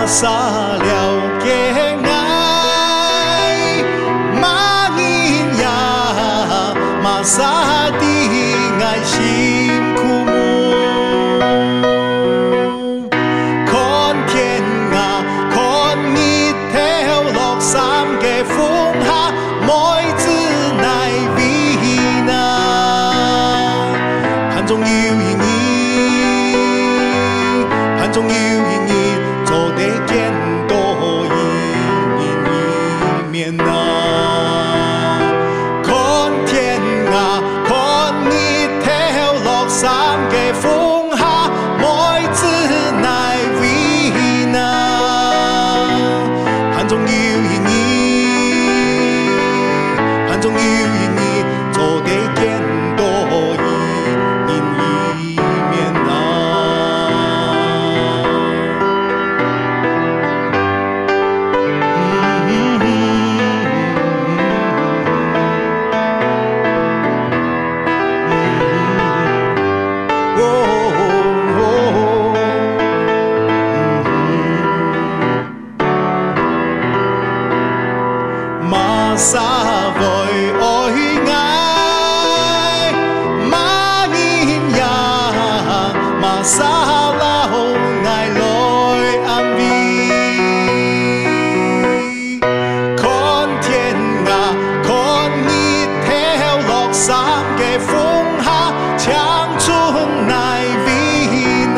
撒了嘅愛，馬人呀，馬撒的愛心苦慕，看天啊，看日頭落山嘅風下，每子乃為那，盼中有意義，盼中有意義。 做得見多一面啊！看天啊，看日頭落山嘅風下，每子乃為那，盼中有意義，盼中有意義，做得見多一面啊！ 撒為愛愛，馬人呀，馬撒老愛來安慰。看天啊，看日頭落山嘅風下，長春乃為那，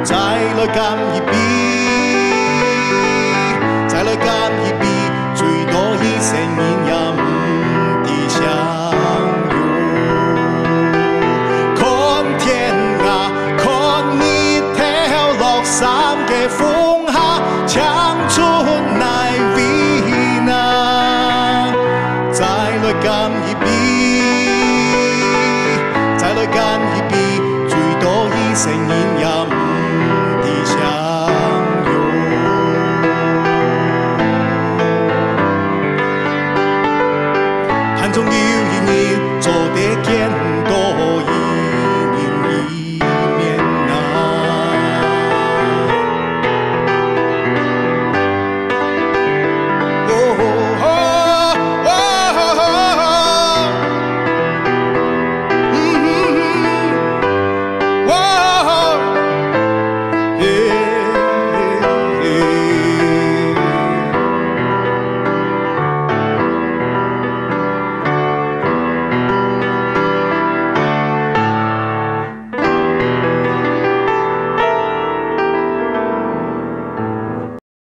再來甘一筆，再來甘一筆。 聲音也唔地相擁，看天啊，看日頭落山嘅風下，長春乃為那，再來甘一筆，再來甘一筆，最多聲音也唔。